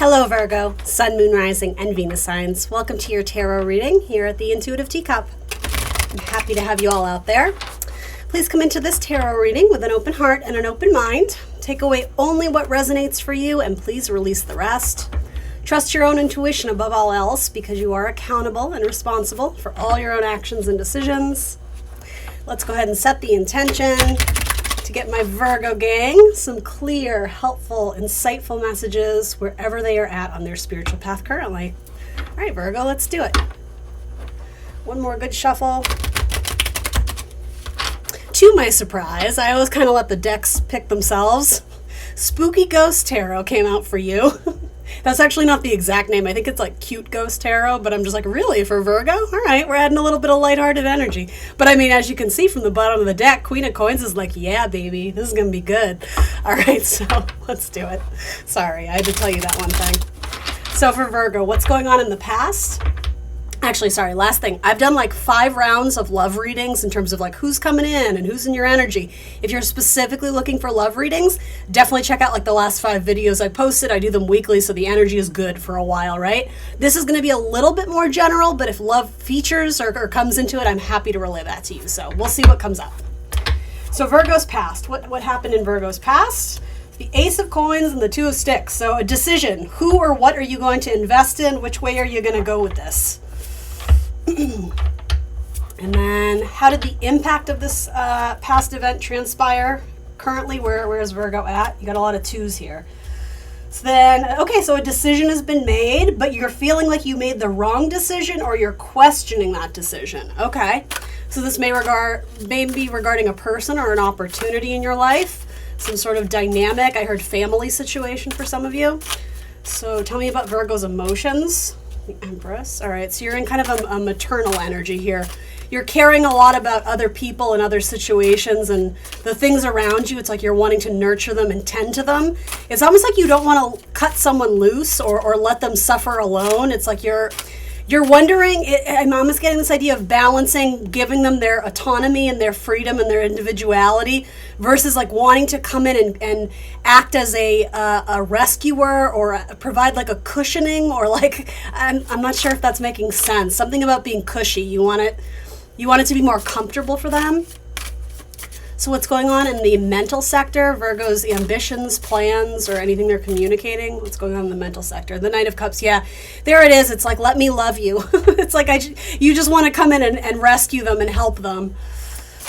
Hello Virgo, Sun, Moon, Rising, and Venus signs. Welcome to your tarot reading here at the Intuitive Teacup. I'm happy to have you all out there. Please come into this tarot reading with an open heart and an open mind. Take away only what resonates for you and please release the rest. Trust your own intuition above all else because you are accountable and responsible for all your own actions and decisions. Let's go ahead and set the intention to get my Virgo gang some clear, helpful, insightful messages wherever they are at on their spiritual path currently. All right, Virgo, let's do it. One more good shuffle. To my surprise, I always kind of let the decks pick themselves. Spooky Ghost Tarot came out for you. That's actually not the exact name. I think it's like Cute Ghost Tarot, but I'm just like, really, for Virgo? All right, we're adding a little bit of lighthearted energy. But I mean, as you can see from the bottom of the deck, Queen of Coins is like, yeah, baby, this is going to be good. All right, so let's do it. Sorry, I had to tell you that one thing. So for Virgo, what's going on in the past? Actually, sorry, last thing. I've done like 5 rounds of love readings in terms of like who's coming in and who's in your energy. If you're specifically looking for love readings, definitely check out like the last 5 videos I posted. I do them weekly, so the energy is good for a while, right? This is going to be a little bit more general, but if love features or comes into it, I'm happy to relay that to you. So we'll see what comes up. So Virgo's past. What happened in Virgo's past? The Ace of Coins and the Two of Sticks. So a decision. Who or what are you going to invest in? Which way are you going to go with this? And then how did the impact of this past event transpire currently? Where is Virgo at? You got a lot of 2s here. So then, okay, so a decision has been made, but you're feeling like you made the wrong decision or you're questioning that decision. Okay, so this may be regarding a person or an opportunity in your life, some sort of dynamic. I heard family situation for some of you. So tell me about Virgo's emotions. The Empress. All right, so you're in kind of a maternal energy here. You're caring a lot about other people and other situations and the things around you. It's like you're wanting to nurture them and tend to them. It's almost like you don't want to cut someone loose or let them suffer alone. It's like you're wondering, I'm almost getting this idea of balancing, giving them their autonomy and their freedom and their individuality versus like wanting to come in and act as a rescuer or provide like a cushioning or like, I'm not sure if that's making sense. Something about being cushy. You want it to be more comfortable for them. So what's going on in the mental sector? Virgo's ambitions, plans, or anything they're communicating? What's going on in the mental sector? The Knight of Cups, yeah. There it is. It's like, let me love you. It's like you just want to come in and rescue them and help them.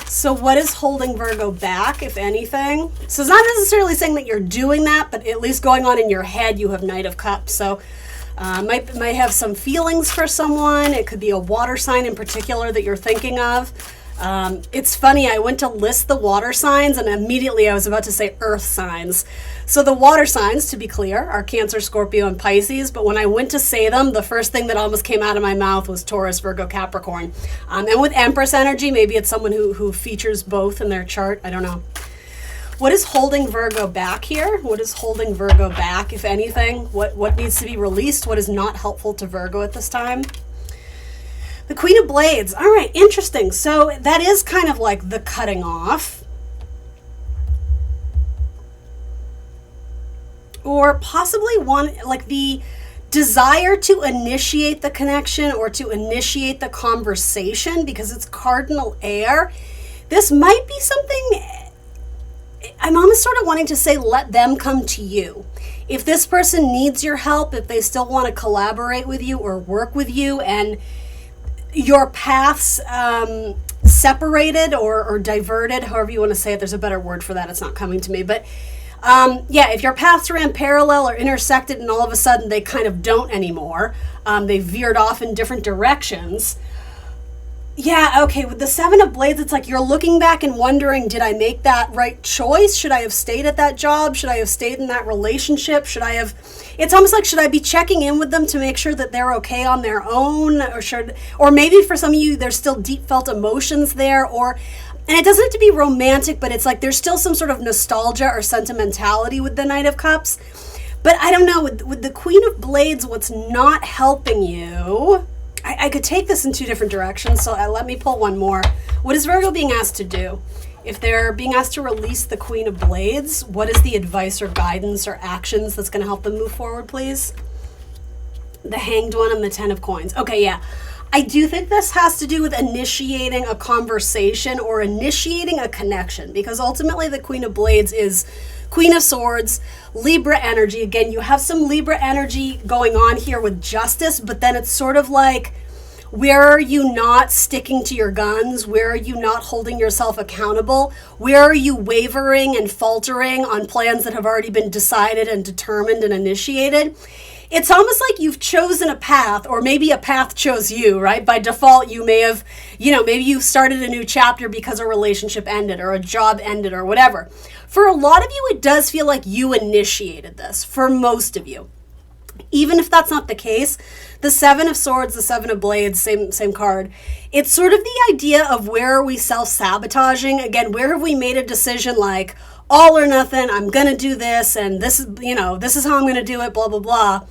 So what is holding Virgo back, if anything? So it's not necessarily saying that you're doing that, but at least going on in your head, you have Knight of Cups. So might have some feelings for someone. It could be a water sign in particular that you're thinking of. It's funny, I went to list the water signs and immediately I was about to say earth signs. So the water signs, to be clear, are Cancer, Scorpio, and Pisces, but when I went to say them, the first thing that almost came out of my mouth was Taurus, Virgo, Capricorn. And with Empress energy, maybe it's someone who features both in their chart, I don't know. What is holding Virgo back here? What is holding Virgo back, if anything? What needs to be released? What is not helpful to Virgo at this time? The Queen of Blades. All right, interesting. So that is kind of like the cutting off. Or possibly like the desire to initiate the connection or to initiate the conversation because it's cardinal air. This might be something, I'm almost sort of wanting to say, let them come to you. If this person needs your help, if they still want to collaborate with you or work with you and your paths separated or diverted, however you want to say it, there's a better word for that, it's not coming to me, but yeah, if your paths ran parallel or intersected and all of a sudden they kind of don't anymore, they veered off in different directions. Yeah, okay, with the Seven of Blades, it's like you're looking back and wondering, did I make that right choice? Should I have stayed at that job? Should I have stayed in that relationship? It's almost like, should I be checking in with them to make sure that they're okay on their own? Or maybe for some of you, there's still deep felt emotions there, and it doesn't have to be romantic, but it's like there's still some sort of nostalgia or sentimentality with the Knight of Cups. But I don't know, with the Queen of Blades, what's not helping you, I could take this in 2 different directions, so let me pull one more. What is Virgo being asked to do? If they're being asked to release the Queen of Blades, what is the advice or guidance or actions that's going to help them move forward, please? The Hanged One and the Ten of Coins. Okay, yeah. I do think this has to do with initiating a conversation or initiating a connection, because ultimately the Queen of Blades is Queen of Swords, Libra energy. Again, you have some Libra energy going on here with justice, but then it's sort of like, where are you not sticking to your guns? Where are you not holding yourself accountable? Where are you wavering and faltering on plans that have already been decided and determined and initiated? It's almost like you've chosen a path, or maybe a path chose you, right? By default, you may have, maybe you started a new chapter because a relationship ended or a job ended or whatever. For a lot of you, it does feel like you initiated this, for most of you. Even if that's not the case, the Seven of Swords, the Seven of Blades, same card. It's sort of the idea of, where are we self-sabotaging? Again, where have we made a decision like, all or nothing, I'm going to do this, and this is how I'm going to do it, blah, blah, blah.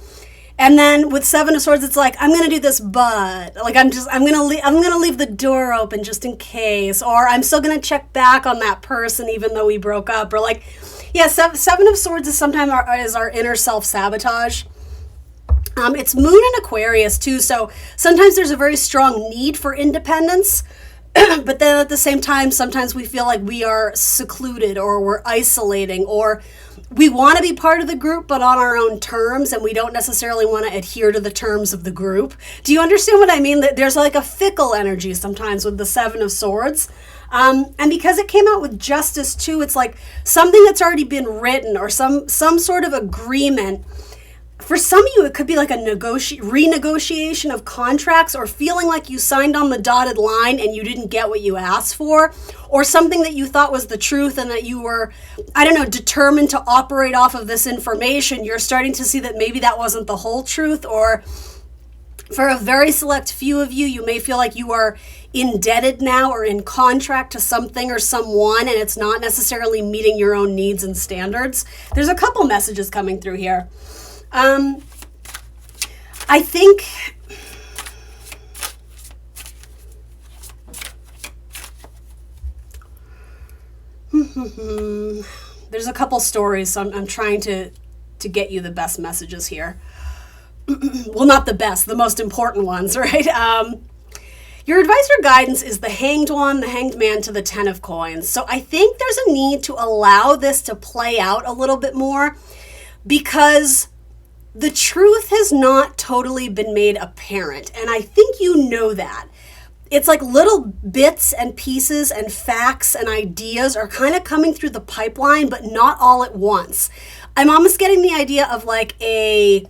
And then with Seven of Swords, it's like, I'm going to do this, but like, I'm going to leave the door open just in case, or I'm still going to check back on that person even though we broke up, or like, yeah, Seven of Swords is sometimes our inner self-sabotage. It's Moon in Aquarius too, so sometimes there's a very strong need for independence, but then at the same time, sometimes we feel like we are secluded, or we're isolating, or we want to be part of the group but on our own terms, and we don't necessarily want to adhere to the terms of the group. Do you understand what I mean? That there's like a fickle energy sometimes with the Seven of Swords. And because it came out with justice too, it's like something that's already been written, or some sort of agreement. For some of you, it could be like a renegotiation of contracts, or feeling like you signed on the dotted line and you didn't get what you asked for, or something that you thought was the truth and that you were, determined to operate off of this information. You're starting to see that maybe that wasn't the whole truth, or for a very select few of you, you may feel like you are indebted now or in contract to something or someone, and it's not necessarily meeting your own needs and standards. There's a couple messages coming through here. I think there's a couple stories, so I'm trying to get you the best messages here. Well, not the best, the most important ones, right? Your advice or guidance is the Hanged One, the Hanged Man to the Ten of Coins. So I think there's a need to allow this to play out a little bit more, because the truth has not totally been made apparent, and I think you know that. It's like little bits and pieces and facts and ideas are kind of coming through the pipeline, but not all at once. I'm almost getting the idea of like an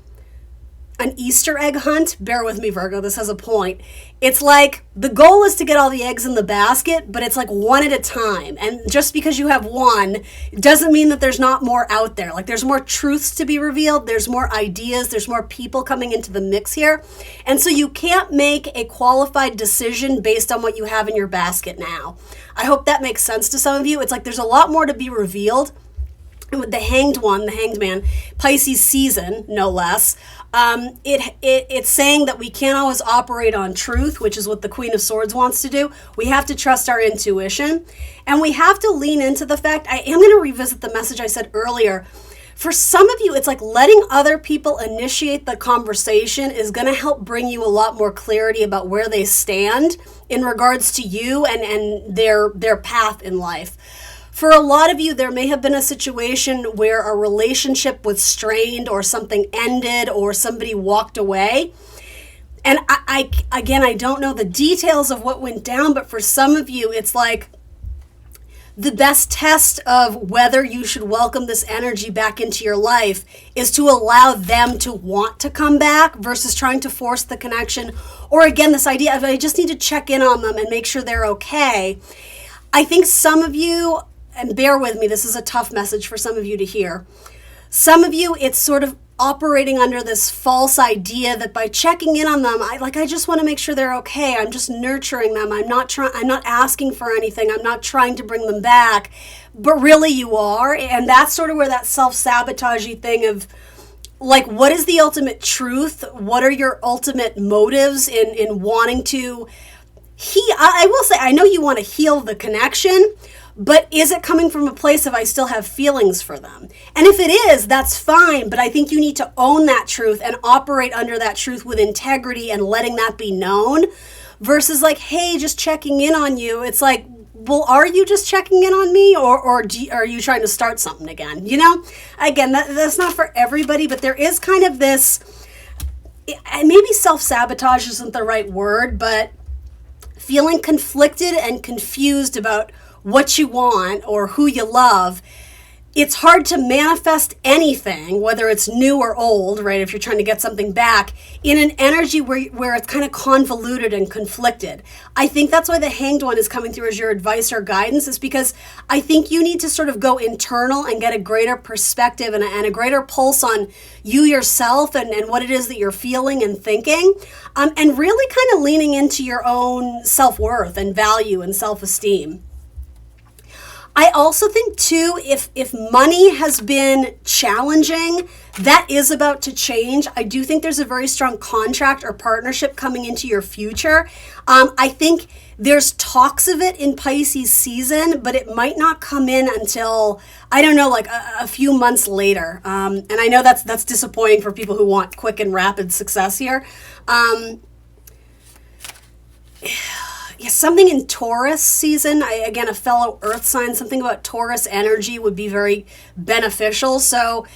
Easter egg hunt. Bear with me, Virgo, this has a point. It's like the goal is to get all the eggs in the basket, but it's like one at a time. And just because you have one doesn't mean that there's not more out there. Like there's more truths to be revealed. There's more ideas. There's more people coming into the mix here. And so you can't make a qualified decision based on what you have in your basket now. I hope that makes sense to some of you. It's like there's a lot more to be revealed. And with the Hanged One, the Hanged Man, Pisces season, no less, it's saying that we can't always operate on truth, which is what the Queen of Swords wants to do. We have to trust our intuition, and we have to lean into the fact, I am going to revisit the message I said earlier. For some of you, it's like letting other people initiate the conversation is going to help bring you a lot more clarity about where they stand in regards to you and their path in life. For a lot of you, there may have been a situation where a relationship was strained, or something ended, or somebody walked away. And I don't know the details of what went down, but for some of you, it's like the best test of whether you should welcome this energy back into your life is to allow them to want to come back versus trying to force the connection. Or again, this idea of I just need to check in on them and make sure they're okay. I think some of you, and bear with me, this is a tough message for some of you to hear. Some of you, it's sort of operating under this false idea that by checking in on them, I just want to make sure they're okay. I'm just nurturing them. I'm not asking for anything. I'm not trying to bring them back. But really you are. And that's sort of where that self-sabotagey thing of like, what is the ultimate truth? What are your ultimate motives in wanting to I will say, I know you want to heal the connection, But is it coming from a place of I still have feelings for them? And if it is, that's fine. But I think you need to own that truth and operate under that truth with integrity and letting that be known versus like, hey, just checking in on you. It's like, well, are you just checking in on me or are you trying to start something again? You know, again, that's not for everybody, but there is kind of this, maybe self-sabotage isn't the right word, but feeling conflicted and confused about what you want or who you love. It's hard to manifest anything, whether it's new or old, right? If you're trying to get something back in an energy where it's kind of convoluted and conflicted. I think that's why the Hanged One is coming through as your advice or guidance, is because I think you need to sort of go internal and get a greater perspective and a greater pulse on you yourself and what it is that you're feeling and thinking, and really kind of leaning into your own self-worth and value and self-esteem. I also think too, if money has been challenging, that is about to change. I do think there's a very strong contract or partnership coming into your future. I think there's talks of it in Pisces season, but it might not come in until, I don't know, like a few months later. And I know that's disappointing for people who want quick and rapid success here. Something in Taurus season, again, a fellow earth sign, something about Taurus energy would be very beneficial. So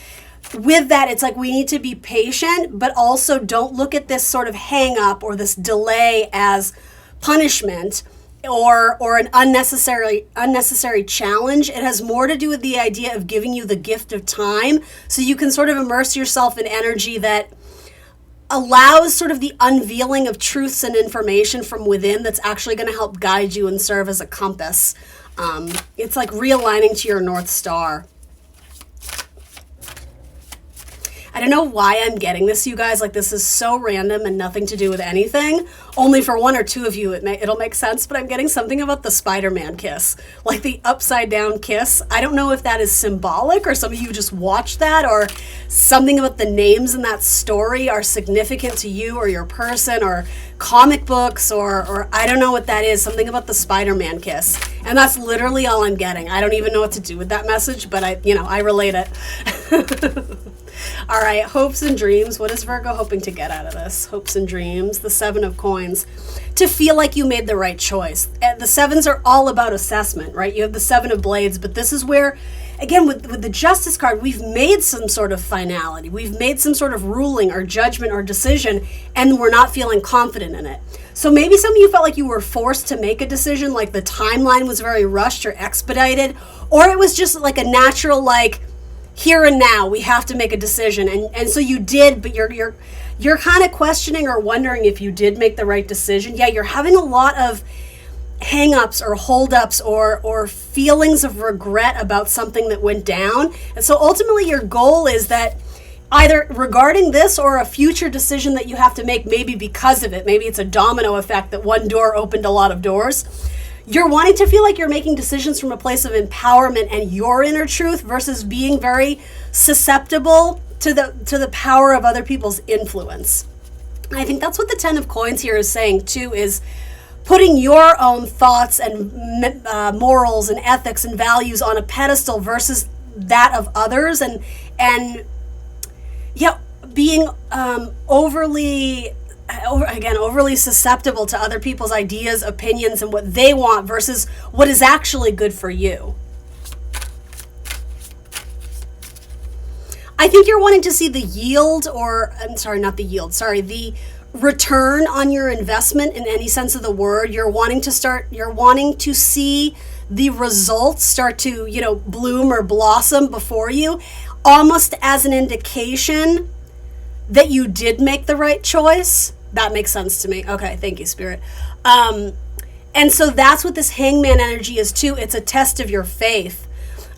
with that, it's like we need to be patient, but also don't look at this sort of hang up or this delay as punishment or an unnecessary challenge. It has more to do with the idea of giving you the gift of time so you can sort of immerse yourself in energy that allows sort of the unveiling of truths and information from within that's actually going to help guide you and serve as a compass. It's like realigning to your North Star. I don't know why I'm getting this, you guys. Like, this is so random and nothing to do with anything. Only for one or two of you, it'll make sense, but I'm getting something about the Spider-Man kiss, like the upside down kiss. I don't know if that is symbolic or some of you just watched that, or something about the names in that story are significant to you or your person, or comic books, or I don't know what that is, something about the Spider-Man kiss. And that's literally all I'm getting. I don't even know what to do with that message, but I relate it. All right, hopes and dreams. What is Virgo hoping to get out of this? Hopes and dreams, the Seven of Coins. To feel like you made the right choice. And the sevens are all about assessment, right? You have the Seven of Blades, but this is where, again, with the Justice card, we've made some sort of finality. We've made some sort of ruling or judgment or decision, and we're not feeling confident in it. So maybe some of you felt like you were forced to make a decision, like the timeline was very rushed or expedited, or it was just like a natural, like, here and now we have to make a decision, and so you did, but you're kind of questioning or wondering if you did make the right decision. Yeah, you're having a lot of hang-ups or hold-ups or feelings of regret about something that went down. And so ultimately your goal is that either regarding this or a future decision that you have to make, maybe because of it, maybe it's a domino effect that one door opened a lot of doors. You're wanting to feel like you're making decisions from a place of empowerment and your inner truth versus being very susceptible to the power of other people's influence. And I think that's what the Ten of Coins here is saying too, is putting your own thoughts and morals and ethics and values on a pedestal versus that of others, and yeah, being overly susceptible to other people's ideas, opinions, and what they want versus what is actually good for you. I think you're wanting to see the yield, the return on your investment in any sense of the word. You're wanting to see the results start to, bloom or blossom before you, almost as an indication that you did make the right choice. That makes sense to me. Okay, thank you, Spirit. And so that's what this Hangman energy is too. It's a test of your faith,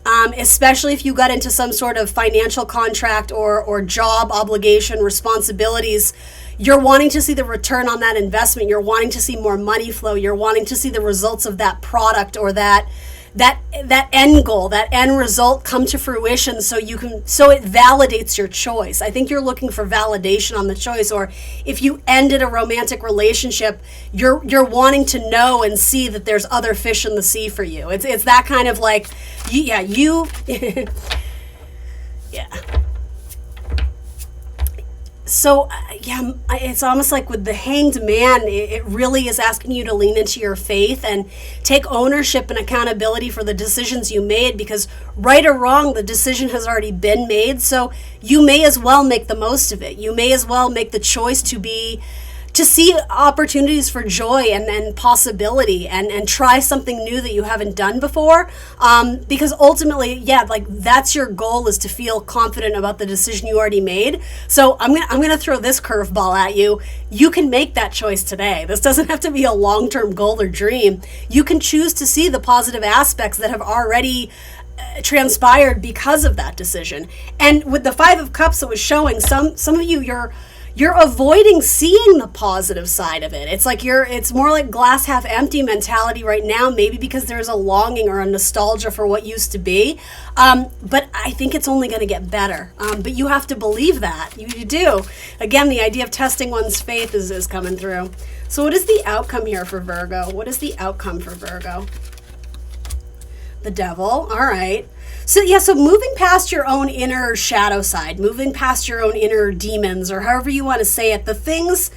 especially if you got into some sort of financial contract or job obligation, responsibilities. You're wanting to see the return on that investment. You're wanting to see more money flow. You're wanting to see the results of that product or that that end goal, that end result come to fruition, so it validates your choice. I think you're looking for validation on the choice, or if you ended a romantic relationship, you're wanting to know and see that there's other fish in the sea for you. It's that kind of like, yeah. So, it's almost like with the Hanged Man, it really is asking you to lean into your faith and take ownership and accountability for the decisions you made, because right or wrong, the decision has already been made. So you may as well make the most of it. You may as well make the choice to see opportunities for joy and possibility, and try something new that you haven't done before, because ultimately, like that's your goal, is to feel confident about the decision you already made. So I'm gonna throw this curveball at you. You can make that choice today. This doesn't have to be a long-term goal or dream. You can choose to see the positive aspects that have already transpired because of that decision. And with the Five of Cups, it was showing some of you, you're avoiding seeing the positive side of it. It's like it's more like glass half empty mentality right now, maybe because there's a longing or a nostalgia for what used to be. But I think it's only going to get better. But you have to believe that. You do. Again, the idea of testing one's faith is coming through. So what is the outcome here for Virgo? What is the outcome for Virgo? The Devil. All right. So moving past your own inner shadow side, moving past your own inner demons, or however you want to say it, the things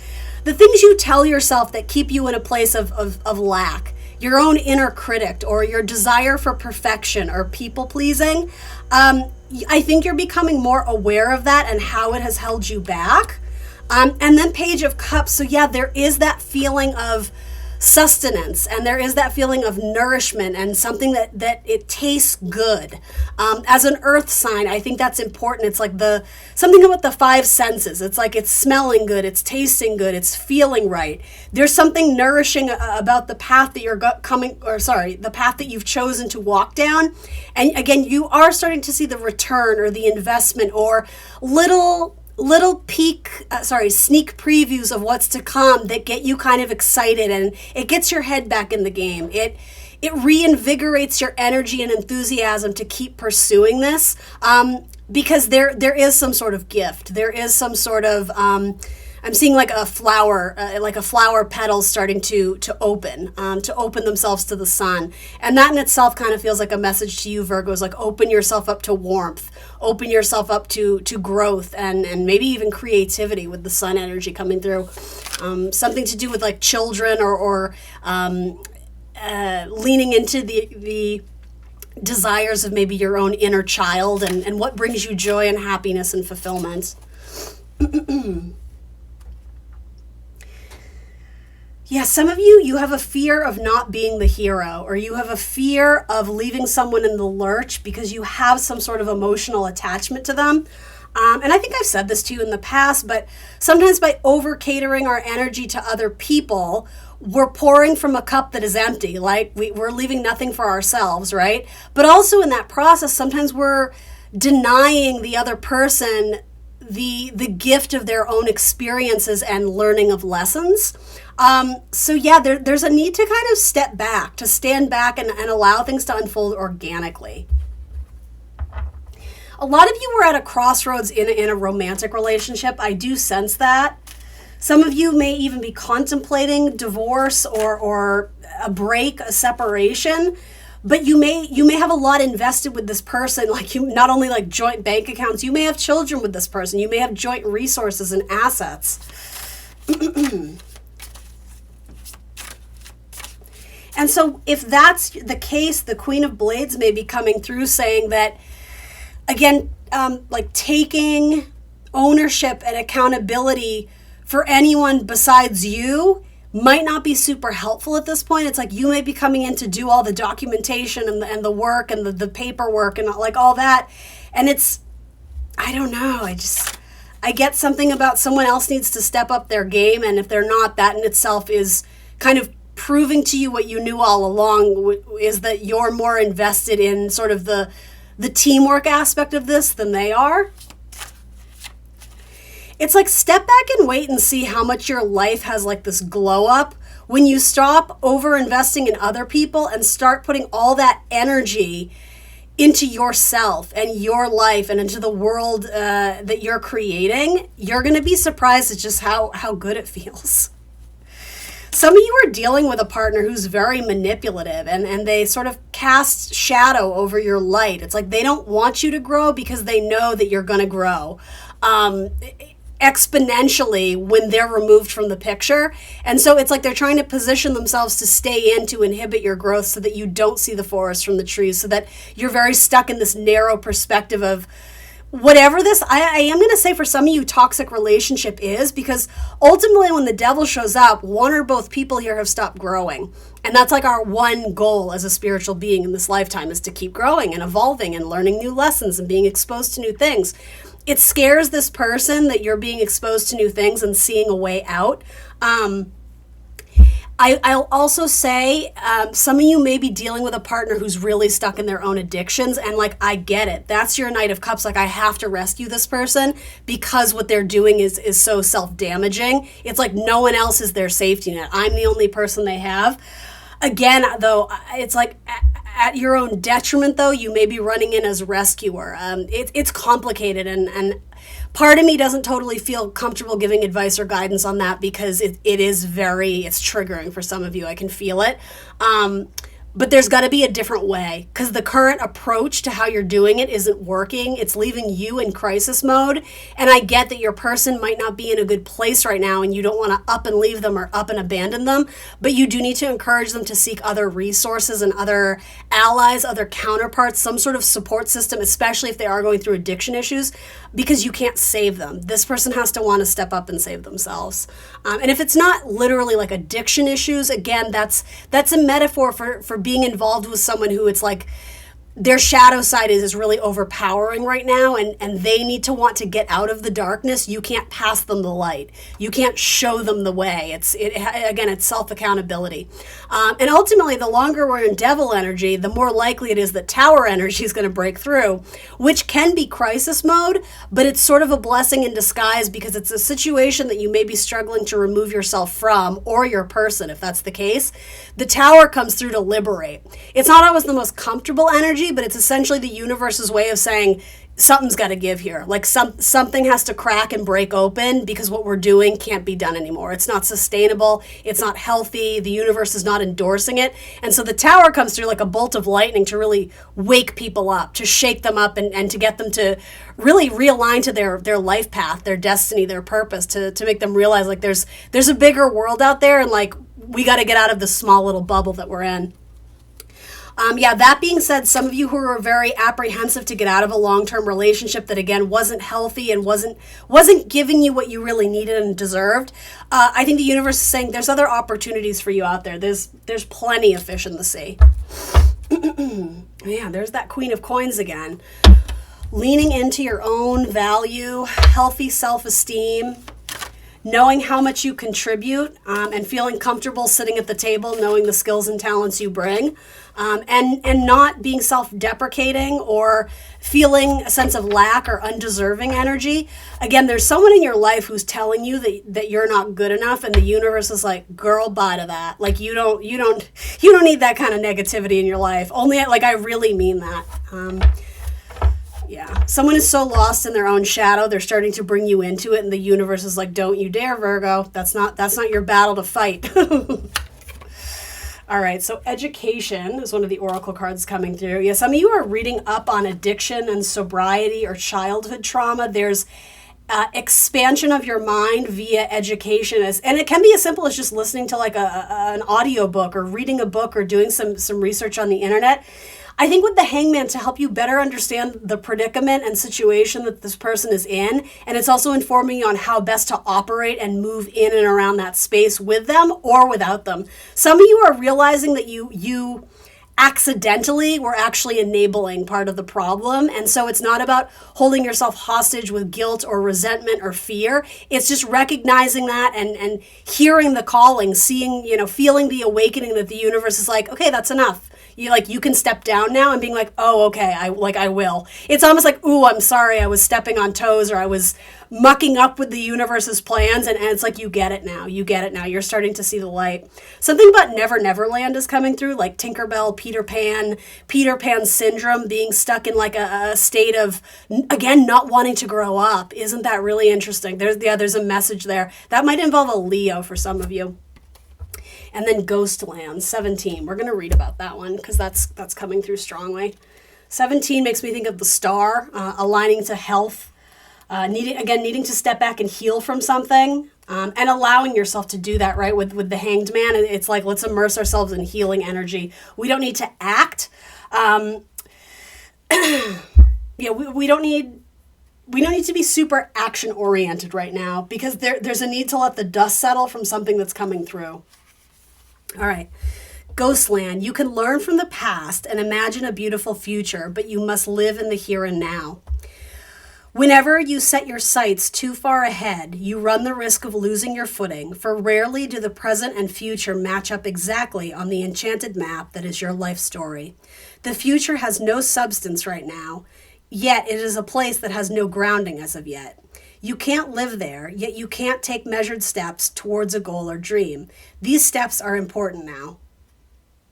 you tell yourself that keep you in a place of lack, your own inner critic, or your desire for perfection or people pleasing, I think you're becoming more aware of that and how it has held you back. And then Page of Cups. So there is that feeling of sustenance, and there is that feeling of nourishment and something that it tastes good. As an earth sign, I think that's important. It's like something about the five senses. It's like it's smelling good, it's tasting good, it's feeling right. There's something nourishing about the path that the path that you've chosen to walk down. And again, you are starting to see the return or the investment, or little sneak previews of what's to come that get you kind of excited, and it gets your head back in the game. It reinvigorates your energy and enthusiasm to keep pursuing this, because there is some sort of gift. There is some sort of I'm seeing like a flower petals starting to open themselves to the sun. And that in itself kind of feels like a message to you, Virgos, like open yourself up to warmth, open yourself up to growth, and maybe even creativity with the sun energy coming through. Something to do with like children, or leaning into the desires of maybe your own inner child, and what brings you joy and happiness and fulfillment. Yeah, some of you have a fear of not being the hero, or you have a fear of leaving someone in the lurch because you have some sort of emotional attachment to them. And I think I've said this to you in the past, but sometimes by over-catering our energy to other people, we're pouring from a cup that is empty. Like we're leaving nothing for ourselves, right? But also in that process, sometimes we're denying the other person the gift of their own experiences and learning of lessons. There's a need to kind of step back, to stand back and allow things to unfold organically. A lot of you were at a crossroads in a romantic relationship. I do sense that. Some of you may even be contemplating divorce or a break, a separation. But you may have a lot invested with this person, like you not only like joint bank accounts, you may have children with this person, you may have joint resources and assets. And so if that's the case, the Queen of Blades may be coming through saying that, again, like taking ownership and accountability for anyone besides you might not be super helpful at this point. It's like you may be coming in to do all the documentation and the work and the paperwork and like all that. And it's, I don't know, I get something about someone else needs to step up their game. And if they're not, that in itself is kind of proving to you what you knew all along, is that you're more invested in sort of the teamwork aspect of this than they are. It's like step back and wait and see how much your life has like this glow up when you stop over investing in other people and start putting all that energy into yourself and your life and into the world that you're creating, you're going to be surprised at just how good it feels. Some of you are dealing with a partner who's very manipulative and they sort of cast shadow over your light. It's like they don't want you to grow because they know that you're going to grow exponentially when they're removed from the picture. And so it's like they're trying to position themselves to stay in to inhibit your growth so that you don't see the forest from the trees, so that you're very stuck in this narrow perspective of whatever this, I am going to say for some of you, toxic relationship is, because ultimately when the devil shows up, one or both people here have stopped growing. And that's like our one goal as a spiritual being in this lifetime, is to keep growing and evolving and learning new lessons and being exposed to new things. It scares this person that you're being exposed to new things and seeing a way out. I'll also say some of you may be dealing with a partner who's really stuck in their own addictions, and like, I get it. That's your Knight of Cups. Like, I have to rescue this person because what they're doing is so self-damaging. It's like no one else is their safety net. I'm the only person they have. Again, though, it's like at your own detriment, though, you may be running in as rescuer. It's complicated, and part of me doesn't totally feel comfortable giving advice or guidance on that because it's triggering for some of you. I can feel it. But there's got to be a different way, because the current approach to how you're doing it isn't working. It's leaving you in crisis mode. And I get that your person might not be in a good place right now and you don't want to up and leave them or up and abandon them, but you do need to encourage them to seek other resources and other allies, other counterparts, some sort of support system, especially if they are going through addiction issues, because you can't save them. This person has to want to step up and save themselves. And if it's not literally like addiction issues, again, that's a metaphor for being involved with someone who it's like their shadow side is really overpowering right now, and they need to want to get out of the darkness. You can't pass them the light. You can't show them the way. It's self-accountability. And ultimately, the longer we're in devil energy, the more likely it is that tower energy is going to break through, which can be crisis mode, but it's sort of a blessing in disguise because it's a situation that you may be struggling to remove yourself from, or your person, if that's the case. The tower comes through to liberate. It's not always the most comfortable energy, but it's essentially the universe's way of saying something's got to give here. Like something has to crack and break open because what we're doing can't be done anymore. It's not sustainable. It's not healthy. The universe is not endorsing it. And so the tower comes through like a bolt of lightning to really wake people up, to shake them up, and to get them to really realign to their life path, their destiny, their purpose, to make them realize like there's a bigger world out there, and like we got to get out of this small little bubble that we're in. That being said, some of you who are very apprehensive to get out of a long-term relationship that, again, wasn't healthy and wasn't giving you what you really needed and deserved, I think the universe is saying there's other opportunities for you out there. There's plenty of fish in the sea. Yeah, there's that Queen of Coins again. Leaning into your own value, healthy self-esteem, knowing how much you contribute, and feeling comfortable sitting at the table, knowing the skills and talents you bring, and not being self-deprecating or feeling a sense of lack or undeserving energy. Again, there's someone in your life who's telling you that you're not good enough, and the universe is like, girl, bye to that. Like, you don't need that kind of negativity in your life. Only, like, I really mean that. Yeah, someone is so lost in their own shadow, they're starting to bring you into it, and the universe is like, don't you dare, Virgo. That's not your battle to fight. All right, so education is one of the oracle cards coming through. Yeah, some of you are reading up on addiction and sobriety or childhood trauma. There's expansion of your mind via education, and it can be as simple as just listening to like an audio book or reading a book or doing some research on the internet. I think with the Hangman, to help you better understand the predicament and situation that this person is in, and it's also informing you on how best to operate and move in and around that space with them or without them. Some of you are realizing that you accidentally were actually enabling part of the problem, and so it's not about holding yourself hostage with guilt or resentment or fear. It's just recognizing that and hearing the calling, seeing, feeling the awakening that the universe is like, okay, that's enough. You can step down now, and being like, oh, okay, I will. It's almost like, ooh, I'm sorry, I was stepping on toes, or I was mucking up with the universe's plans, and it's like, you get it now. You're starting to see the light. Something about Neverland is coming through, like Tinkerbell, Peter Pan syndrome, being stuck in like a state of, again, not wanting to grow up. Isn't that really interesting? There's a message there. That might involve a Leo for some of you. And then Ghostland, 17. We're going to read about that one because that's coming through strongly. 17 makes me think of the star, aligning to health, needing to step back and heal from something, and allowing yourself to do that, right? With the Hanged Man, it's like, let's immerse ourselves in healing energy. We don't need to act. We don't need to be super action oriented right now, because there's a need to let the dust settle from something that's coming through. All right. Ghostland. You can learn from the past and imagine a beautiful future, but you must live in the here and now. Whenever you set your sights too far ahead, you run the risk of losing your footing, for rarely do the present and future match up exactly on the enchanted map that is your life story. The future has no substance right now, yet it is a place that has no grounding as of yet. You can't live there, yet you can't take measured steps towards a goal or dream. These steps are important now.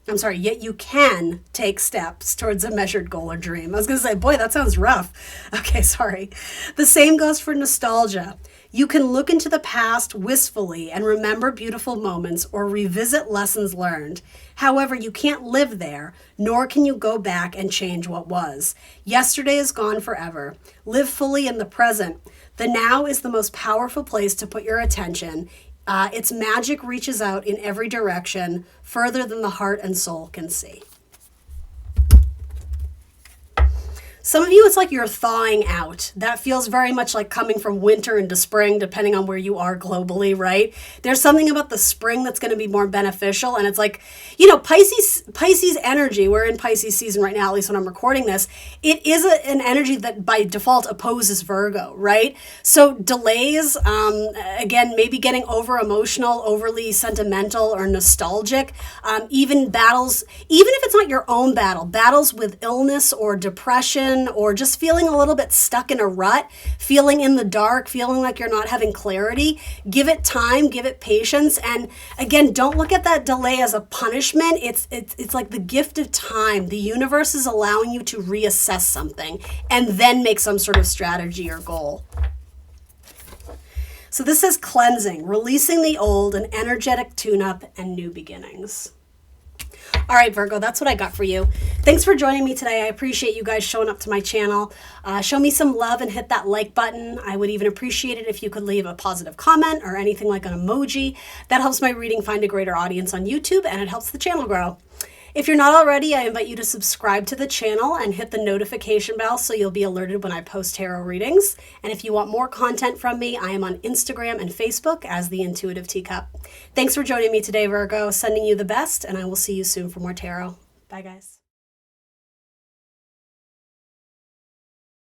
Yet you can take steps towards a measured goal or dream. I was going to say, boy, that sounds rough. Okay, sorry. The same goes for nostalgia. You can look into the past wistfully and remember beautiful moments or revisit lessons learned. However, you can't live there, nor can you go back and change what was. Yesterday is gone forever. Live fully in the present. The now is the most powerful place to put your attention. Its magic reaches out in every direction, further than the heart and soul can see. Some of you, it's like you're thawing out. That feels very much like coming from winter into spring, depending on where you are globally, right? There's something about the spring that's going to be more beneficial. And it's like, Pisces energy, we're in Pisces season right now, at least when I'm recording this. It is an energy that by default opposes Virgo, right? So delays, again, maybe getting over emotional, overly sentimental or nostalgic, even battles, even if it's not your own battles with illness or depression, or just feeling a little bit stuck in a rut, feeling in the dark, feeling like you're not having clarity. Give it time, give it patience. And again, don't look at that delay as a punishment. It's like the gift of time. The universe is allowing you to reassess something and then make some sort of strategy or goal. So this is cleansing, releasing the old, an energetic tune-up, and new beginnings. All right, Virgo, that's what I got for you. Thanks for joining me today. I appreciate you guys showing up to my channel. Show me some love and hit that like button. I would even appreciate it if you could leave a positive comment or anything like an emoji. That helps my reading find a greater audience on YouTube, and it helps the channel grow. If you're not already, I invite you to subscribe to the channel and hit the notification bell so you'll be alerted when I post tarot readings. And if you want more content from me, I am on Instagram and Facebook as The Intuitive Teacup. Thanks for joining me today, Virgo. Sending you the best, and I will see you soon for more tarot. Bye, guys.